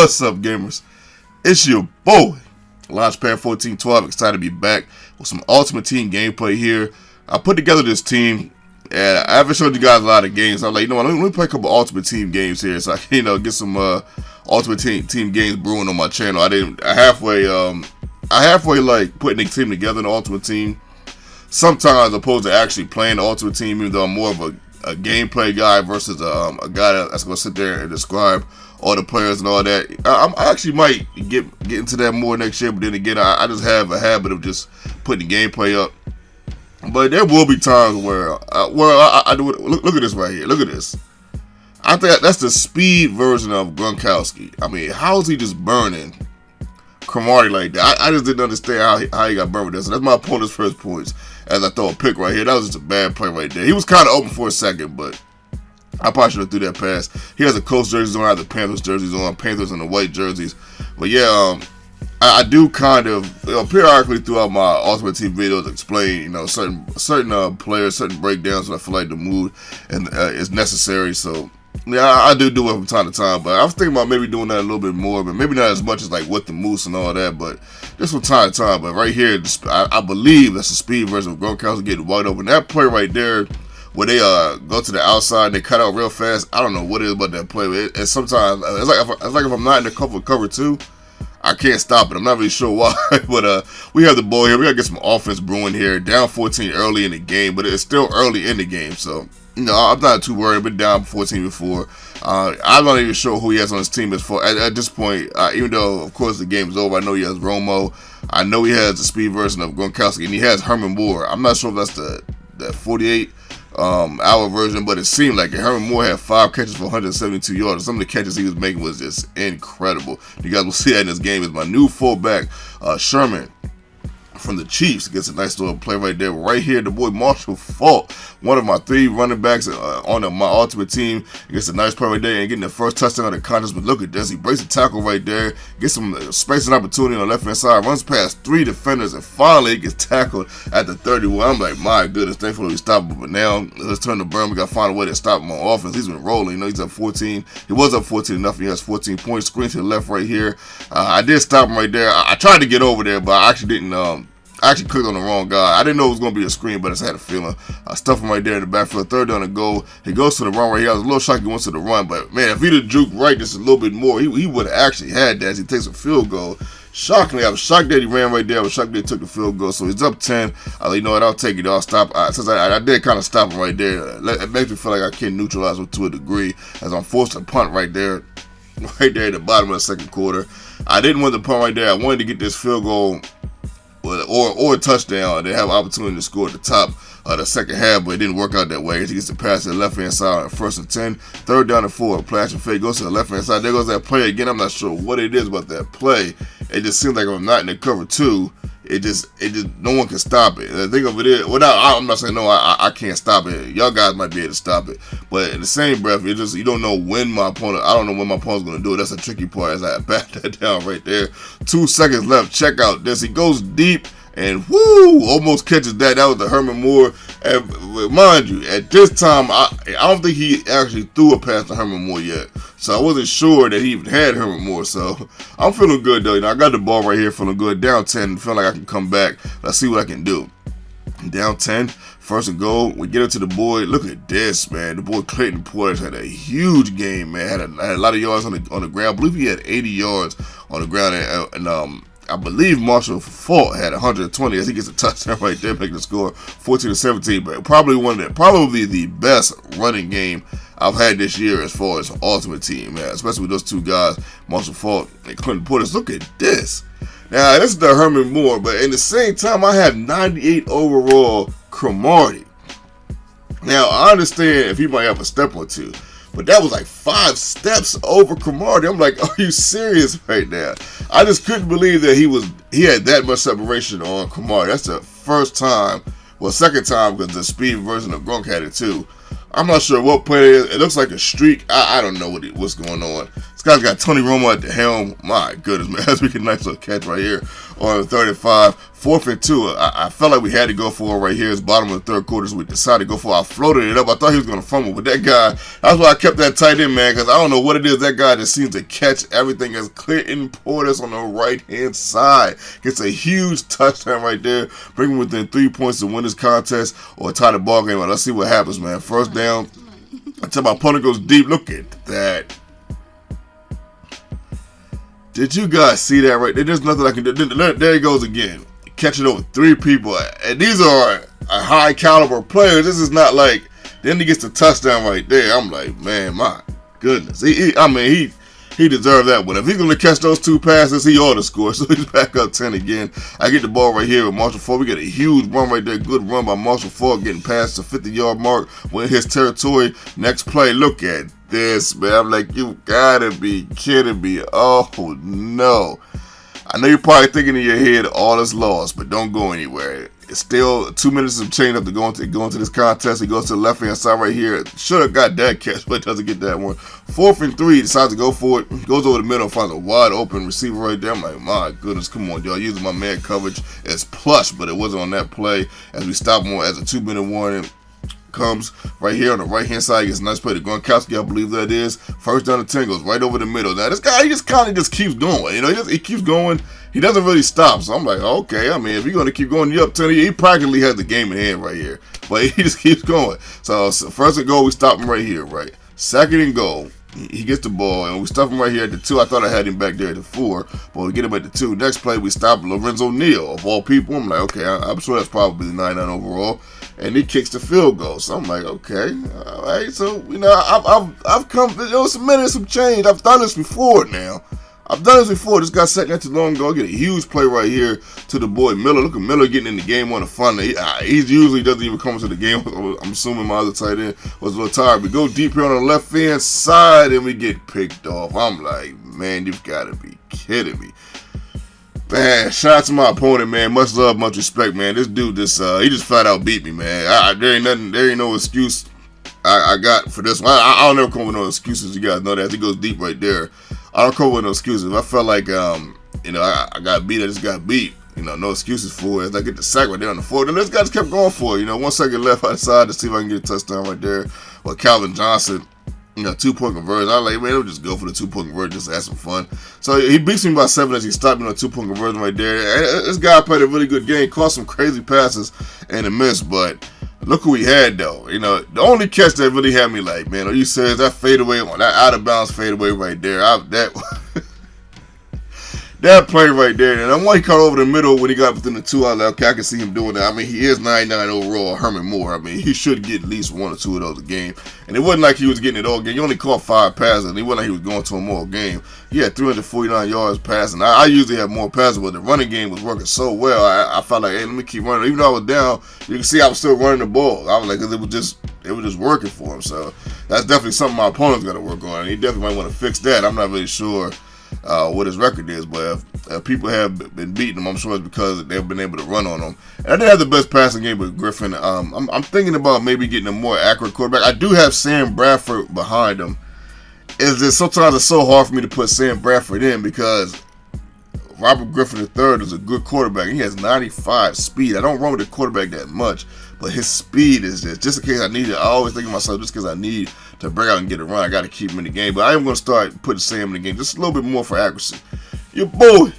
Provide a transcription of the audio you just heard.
What's up, gamers? It's your boy, Launchpad 1412. Excited to be back with some Ultimate Team gameplay here. I put together this team, and I haven't showed you guys a lot of games. I'm like, you know what? Let me play a couple Ultimate Team games here, so I can, get some Ultimate Team games brewing on my channel. I halfway like putting the team together in the Ultimate Team. Sometimes, opposed to actually playing the Ultimate Team, even though I'm more of a gameplay guy versus a guy that's going to sit there and describe all the players and all that. I actually might get into that more next year, but then again, I just have a habit of just putting the gameplay up. But there will be times where I do it. Look at this right here. Look at this. I think that's the speed version of Gronkowski. I mean, how is he just burning Cromartie like that? I just didn't understand how he got burned with this. So that's my opponent's first points as I throw a pick right here. That was just a bad play right there. He was kind of open for a second, but I probably should have threw that pass. He has the Colts jerseys on, I have the Panthers jerseys on, Panthers and the white jerseys. But yeah, I do kind of periodically throughout my Ultimate Team videos explain certain players, certain breakdowns when I feel like the mood and is necessary. So yeah, I do it from time to time, but I was thinking about maybe doing that a little bit more, but maybe not as much as like with the Moose and all that, but just from time to time. But right here, I believe that's the speed version of Gronkowski getting wide open. That play right there, where they go to the outside and they cut out real fast, I don't know what it is about that play. It's sometimes it's like if I'm not in the cover two, I can't stop it. I'm not really sure why, but we have the ball here. We gotta get some offense brewing here. Down 14 early in the game, but it's still early in the game, so I'm not too worried. I've been down 14 before. I'm not even sure who he has on his team as far at this point. Even though, of course, the game's over, I know he has Romo. I know he has the speed version of Gronkowski, and he has Herman Moore. I'm not sure if that's the 48 hour version, but it seemed like it. Herman Moore had 5 catches for 172 yards. Some of the catches he was making was just incredible. You guys will see that in this game. Is my new fullback, Sherman from the Chiefs, gets a nice little play right there. Right here, the boy Marshall Faulk, one of my 3 running backs on my Ultimate Team, gets a nice play right there and getting the first touchdown of the contest. But look at this, he breaks the tackle right there, gets some space and opportunity on the left hand side, runs past 3 defenders, and finally gets tackled at the 31. I'm like, my goodness, thankfully we stopped him. But now let's turn the burn. We got to find a way to stop him on offense. He's been rolling. He's up 14. He was up 14-0. He has 14 points. Screen to the left right here. I did stop him right there. I tried to get over there, but I actually didn't. I actually clicked on the wrong guy. I didn't know it was going to be a screen, but I just had a feeling. I stuffed him right there in the backfield. 3rd down to go. He goes to the run right here. I was a little shocked he went to the run, but man, if he'd have juked right just a little bit more, he would have actually had that as he takes a field goal. Shockingly, I was shocked that he ran right there. I was shocked that he took the field goal. So he's up 10. You know what? I'll take it. I'll stop. Since I did kind of stop him right there, it makes me feel like I can neutralize him to a degree as I'm forced to punt right there at the bottom of the second quarter. I didn't want to punt right there. I wanted to get this field goal or a touchdown. They have an opportunity to score at the top of the second half, but it didn't work out that way. He gets the pass to the left hand side on 1st and 10. 3rd down and 4. Play action fake goes to the left hand side. There goes that play again. I'm not sure what it is about that play. It just seems like if I'm not in the cover 2, it just no one can stop it. The thing of it is, I'm not saying no, I can't stop it. Y'all guys might be able to stop it, but in the same breath, you don't know when my opponent. I don't know when my opponent's going to do it. That's a tricky part. As I bat that down right there. 2 seconds left. Check out this. He goes deep. And whoo, almost catches that. That was the Herman Moore. And mind you, at this time, I don't think he actually threw a pass to Herman Moore yet. So I wasn't sure that he even had Herman Moore. So I'm feeling good though. I got the ball right here, feeling good. Down 10, feeling like I can come back. Let's see what I can do. Down 10, 1st and goal. We get it to the boy. Look at this, man. The boy Clayton Porter had a huge game, man. Had a lot of yards on the ground. I believe he had 80 yards on the ground, and I believe Marshall Faulk had 120 as he gets a touchdown right there, making the score 14-17. But probably the best running game I've had this year as far as Ultimate Team, man. Especially with those 2 guys, Marshall Faulk and Clinton Portis. Look at this. Now this is the Herman Moore, but in the same time I have 98 overall Cromartie. Now I understand if he might have a step or 2. But that was like 5 steps over Cromartie. I'm like, are you serious right now? I just couldn't believe that he had that much separation on Cromartie. That's the first time, second time, because the speed version of Gronk had it too. I'm not sure what play it is. It looks like a streak. I don't know what's going on. It's guy's got Tony Romo at the helm. My goodness, man. That's making a nice little catch right here on 35. 4th and 2. I felt like we had to go for it right here. It's bottom of the third quarter, so we decided to go for it. I floated it up. I thought he was going to fumble, but that guy, that's why I kept that tight end, man, because I don't know what it is. That guy just seems to catch everything as Clinton Portis on the right-hand side. Gets a huge touchdown right there. Bring him within 3 points to win this contest or tie the ball game. Let's see what happens, man. First down. Until my opponent goes deep. Look at that. Did you guys see that right there? There's nothing I can do. There he goes again. Catching over 3 people. And these are high caliber players. This is not like, then he gets the touchdown right there. I'm like, man, my goodness. He deserved that one. If he's going to catch those 2 passes, he ought to score. So he's back up 10 again. I get the ball right here with Marshall Faulk. We get a huge run right there. Good run by Marshall Faulk, getting past the 50-yard mark. Win his territory. Next play, look at this, man. I'm like, you gotta be kidding me. Oh, no. I know you're probably thinking in your head, all is lost, but don't go anywhere. It's still 2 minutes of change up to go into this contest. He goes to the left-hand side right here. Should have got that catch, but doesn't get that one. 4th and 3, decides to go for it. Goes over the middle, finds a wide open receiver right there. I'm like, my goodness, come on, y'all. Using my man coverage as plush, but it wasn't on that play. As we stop him as a 2-minute warning comes right here on the right-hand side. He gets a nice play to Gronkowski, I believe that is. First down to 10, goes right over the middle. Now, this guy, he just kind of just keeps going. You know, he keeps going. He doesn't really stop. So I'm like, okay, I mean, if you're going to keep going, you up 10, he practically has the game in hand right here. But he just keeps going. So first and goal, we stop him right here, right? Second and goal. He gets the ball, and we stop him right here at the 2. I thought I had him back there at the 4, but we get him at the 2. Next play, we stop Lorenzo Neal, of all people. I'm like, okay, I'm sure that's probably the 99 overall. And he kicks the field goal. So I'm like, okay, all right. So, you know, I've come, some minutes, some change. I've done this before now. This guy sat not too long ago. Get a huge play right here to the boy Miller. Look at Miller getting in the game on the fun. He usually doesn't even come into the game. I'm assuming my other tight end was a little tired. We go deep here on the left-hand side, and we get picked off. I'm like, man, you've got to be kidding me. Man, shout out to my opponent, man. Much love, much respect, man. This dude, he just flat out beat me, man. There ain't no excuse I got for this one. I don't ever come with no excuses. You guys know that. He goes deep right there. I don't come with no excuses. If I felt like, I got beat, I just got beat. You know, no excuses for it. As I get the sack right there on the 4. Then this guy just kept going for it. You know, 1 second left outside to see if I can get a touchdown right there. Well, Calvin Johnson, 2-point conversion. I was like, man, they'll just go for the 2-point conversion just to have some fun. So he beats me by 7 as he stopped me on a 2-point conversion right there. And this guy played a really good game, caught some crazy passes and a miss, but look who we had, though. You know, the only catch that really had me like, man, are you serious? That fadeaway, that out-of-bounds fadeaway right there. That play right there. And then when he caught over the middle when he got within the 2, I was like, okay, I can see him doing that. I mean, he is 99 overall, Herman Moore. I mean, he should get at least 1 or 2 of those a game. And it wasn't like he was getting it all game. He only caught 5 passes, and it wasn't like he was going to him all game. He had 349 yards passing. I usually have more passes, but the running game was working so well. I felt like, hey, let me keep running. Even though I was down, you can see I was still running the ball. I was like, because it was just working for him. So that's definitely something my opponent's got to work on. And he definitely might want to fix that. I'm not really sure what his record is, but if people have been beating him, I'm sure it's because they've been able to run on him. And I didn't have the best passing game with Griffin. I'm thinking about maybe getting a more accurate quarterback. I do have Sam Bradford behind him. Sometimes it's so hard for me to put Sam Bradford in because Robert Griffin III is a good quarterback. He has 95 speed. I don't run with the quarterback that much, but his speed is just in case I need it. I always think of myself, just because I need to break out and get a run, I got to keep him in the game. But I am going to start putting Sam in the game just a little bit more for accuracy. Your boy